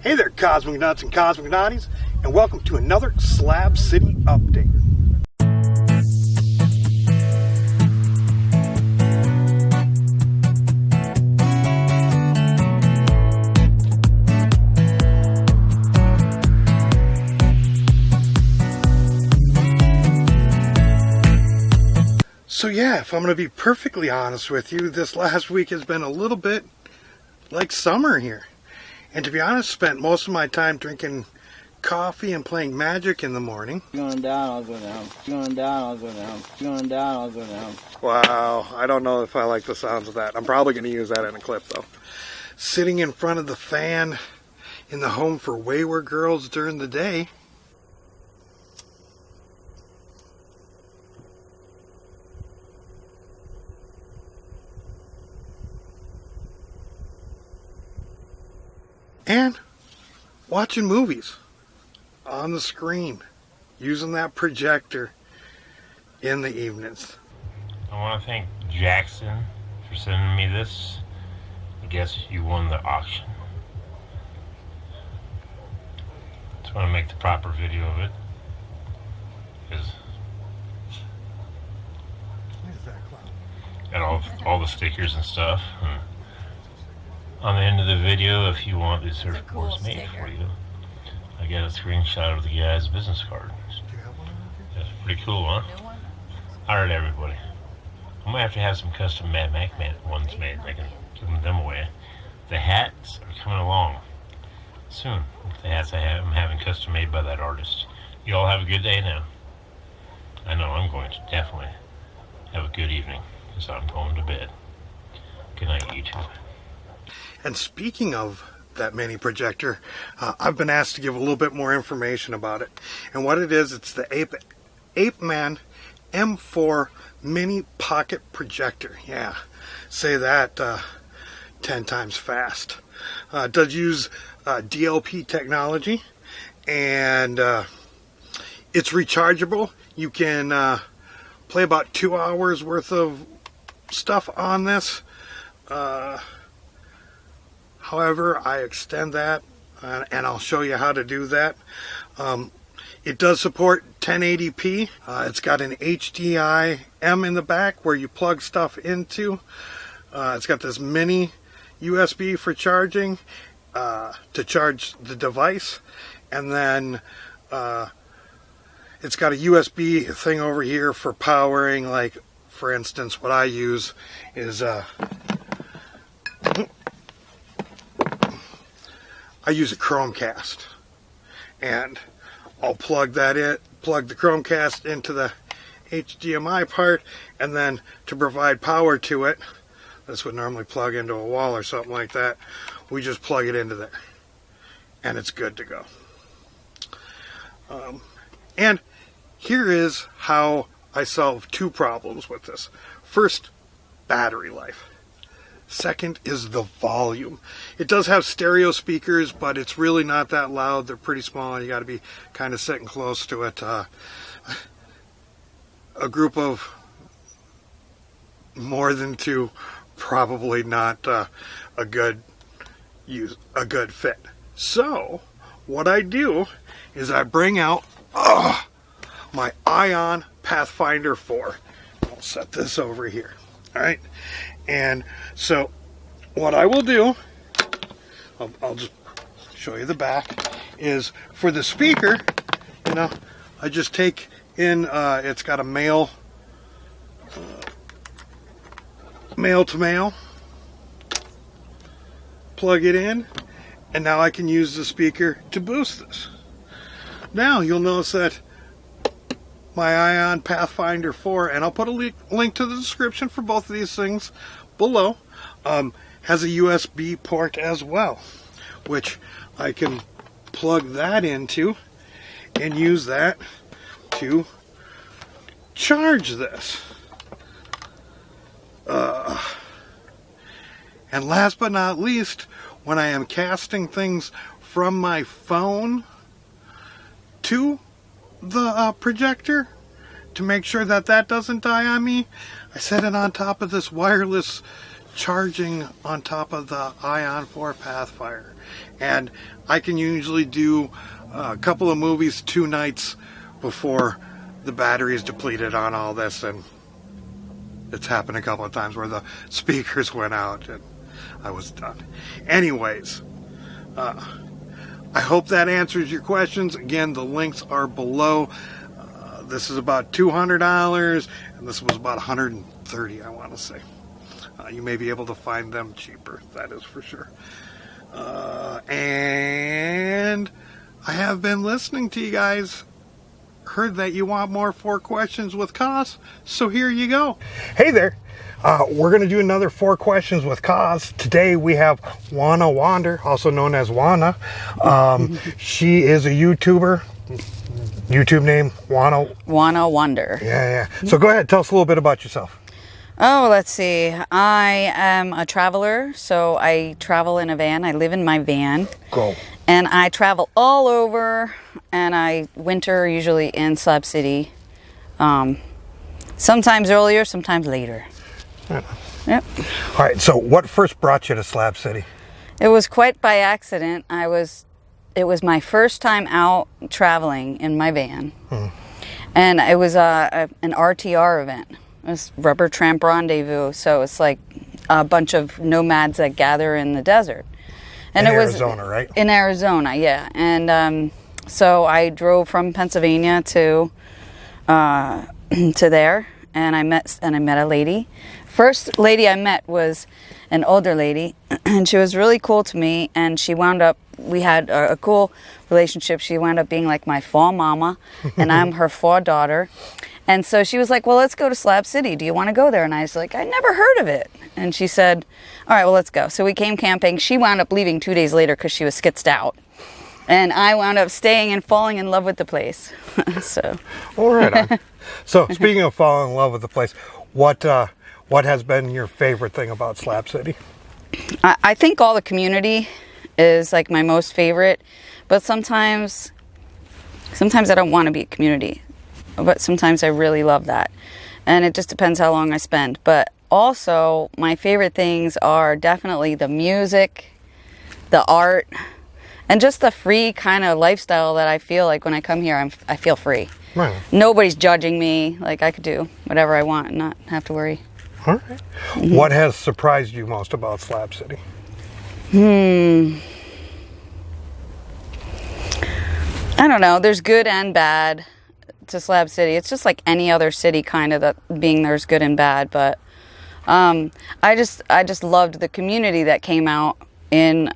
Hey there, Cosmic Nuts and Cosmic Naughties, and welcome to another Slab City update. So yeah, if I'm going to be perfectly honest with you, this last week has been a little bit like summer here. And to be honest, spent most of my time drinking coffee and playing Magic in the morning. Going down, I'll go down. Going down, I'll go down. Going down, I'll go down. Wow, I don't know if I like the sounds of that. I'm probably going to use that in a clip though. Sitting in front of the fan in the home for wayward girls during the day. And watching movies on the screen, using that projector in the evenings. I want to thank Jackson for sending me this. I guess you won the auction. Just want to make the proper video of it. Because got all the stickers and stuff. And on the end of the video, if you want these surfboards made for you, I got a screenshot of the guy's business card. That's pretty cool, huh? Alright, everybody. I'm gonna have to have some custom Mad Mac ones made. I can give them away. The hats are coming along soon. The hats I'm having custom made by that artist. You all have a good day now. I know I'm going to definitely have a good evening because I'm going to bed. Good night, YouTube. And speaking of that mini projector, I've been asked to give a little bit more information about it. And what it is, it's the Apeman M4 mini pocket projector. Yeah, say that 10 times fast. It does use DLP technology, and it's rechargeable. You can play about 2 hours worth of stuff on this. However, I extend that, and I'll show you how to do that. It does support 1080p. It's got an HDMI in the back where you plug stuff into. It's got this mini USB for charging, to charge the device. And then it's got a USB thing over here for powering. Like, for instance, what I use is I use a Chromecast, and I'll plug the Chromecast into the HDMI part, and then to provide power to it, this would normally plug into a wall or something like that, we just plug it into there, and it's good to go. And here is how I solve two problems with this. First, battery life. Second is the volume. It does have stereo speakers, but it's really not that loud. They're pretty small. You got to be kind of sitting close to it. A group of more than two, probably not a good fit. So what I do is I bring out my Ion Pathfinder 4. I'll set this over here. All right. And so what I will do, I'll just show you the back, is for the speaker, I just take in, it's got a male to male, plug it in, and now I can use the speaker to boost this. Now you'll notice that my Ion Pathfinder 4, and I'll put a link to the description for both of these things below, has a USB port as well, which I can plug that into and use that to charge this. And last but not least, when I am casting things from my phone to the projector, to make sure that that doesn't die on me, I set it on top of this wireless charging on top of the Ion 4 Pathfinder. And I can usually do a couple of movies 2 nights before the battery is depleted on all this, and it's happened a couple of times where the speakers went out and I was done. Anyways, I hope that answers your questions. Again, the links are below. This is about $200, and this was about $130, I want to say. You may be able to find them cheaper, that is for sure. And I have been listening to you guys. Heard that you want more 4 questions with Cause, so here you go. Hey there. We're going to do another 4 questions with Cause. Today we have Wana Wander, also known as Wana. She is a YouTuber. YouTube name, Wana Wander. Yeah. So go ahead, tell us a little bit about yourself. Oh, let's see. I am a traveler, so I travel in a van. I live in my van. Go. And I travel all over, and I winter usually in Slab City. Sometimes earlier, sometimes later. Yep. All right, so what first brought you to Slab City? It was quite by accident. It was my first time out traveling in my van. And it was an RTR event. It was Rubber Tramp Rendezvous, so it's like a bunch of nomads that gather in the desert. And in it was Arizona, right? In Arizona, yeah. And so I drove from Pennsylvania to there, and I met a lady. First lady I met was an older lady, and she was really cool to me, and we had a cool relationship. She wound up being like my fall mama, and I'm her fall daughter. And so she was like, well, let's go to Slab City. Do you want to go there? And I was like, I never heard of it. And she said, all right, well, let's go. So we came camping. She wound up leaving 2 days later because she was skitzed out. And I wound up staying and falling in love with the place. So. All right. So speaking of falling in love with the place, what has been your favorite thing about Slab City? I think all the community is like my most favorite. But sometimes I don't want to be a community. But sometimes I really love that. And it just depends how long I spend. But also, my favorite things are definitely the music, the art, and just the free kind of lifestyle that I feel like when I come here, I feel free. Right. Nobody's judging me. Like, I could do whatever I want and not have to worry. All right. What has surprised you most about Slab City? I don't know. There's good and bad to Slab City. It's just like any other city, kind of, that being there's good and bad. But I just loved the community that came out in,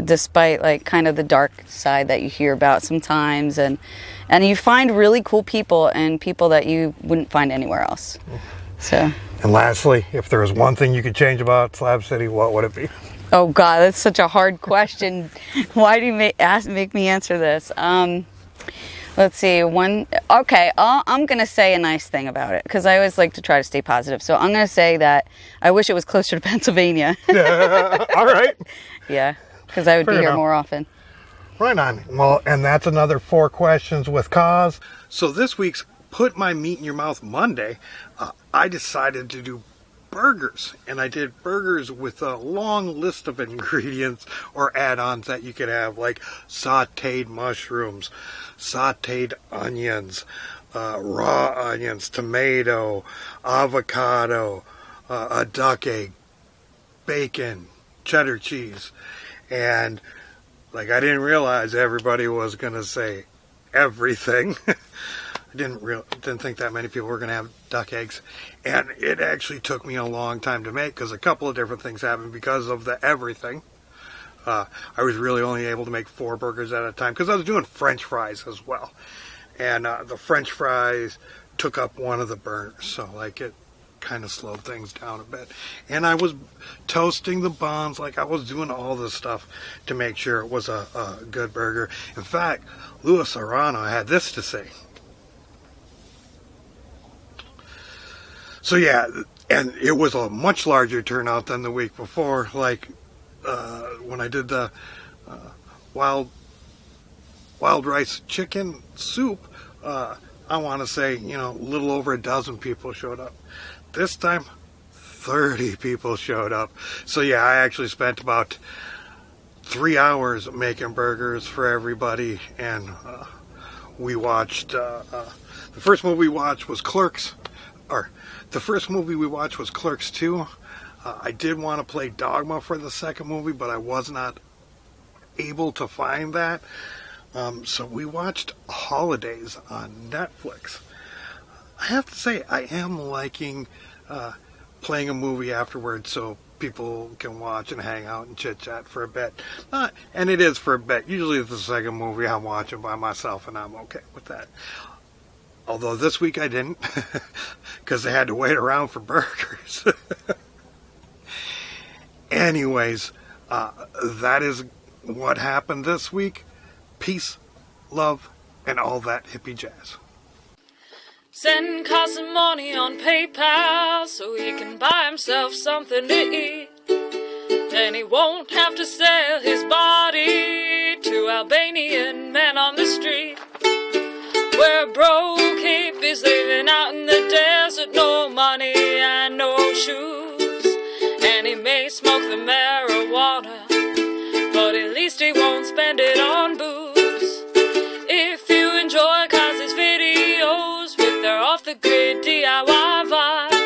despite like kind of the dark side that you hear about sometimes, and you find really cool people and people that you wouldn't find anywhere else. So. And lastly, if there was one thing you could change about Slab City, what would it be? Oh God, that's such a hard question. Why do you make me answer this? Let's see. Okay, I'm going to say a nice thing about it, because I always like to try to stay positive. So I'm going to say that I wish it was closer to Pennsylvania. All right. Yeah, because I would be here more often. Right on. Well, and that's another 4 questions with Cause. So this week's Put My Meat in Your Mouth Monday, I decided to do burgers, and I did burgers with a long list of ingredients or add-ons that you could have, like sauteed mushrooms, sauteed onions, raw onions, tomato, avocado, a duck egg, bacon, cheddar cheese. And like, I didn't realize everybody was gonna say everything. I didn't think that many people were going to have duck eggs, and it actually took me a long time to make, because a couple of different things happened because of the everything. I was really only able to make 4 burgers at a time, because I was doing French fries as well, and the French fries took up one of the burners, so like it kind of slowed things down a bit. And I was toasting the buns, like I was doing all this stuff to make sure it was a good burger. In fact, Louis Arano had this to say. So yeah, and it was a much larger turnout than the week before. Like when I did the wild rice chicken soup, I want to say, a little over a dozen people showed up. This time, 30 people showed up. So yeah, I actually spent about 3 hours making burgers for everybody, and we watched, the first movie we watched was Clerks 2. I did want to play Dogma for the second movie, but I was not able to find that. So we watched Holidays on Netflix. I have to say, I am liking playing a movie afterwards so people can watch and hang out and chit-chat for a bit. And it is for a bit. Usually it's the second movie I'm watching by myself, and I'm okay with that. Although this week I didn't, because I had to wait around for burgers. Anyways, that is what happened this week. Peace, love, and all that hippie jazz. Send Carson money on PayPal so he can buy himself something to eat. Then he won't have to sell his body to Albanian men on the street. Where broke hippies living out in the desert, no money and no shoes. And he may smoke the marijuana, but at least he won't spend it on booze. If you enjoy Kaz's videos with their off-the-grid DIY vibe,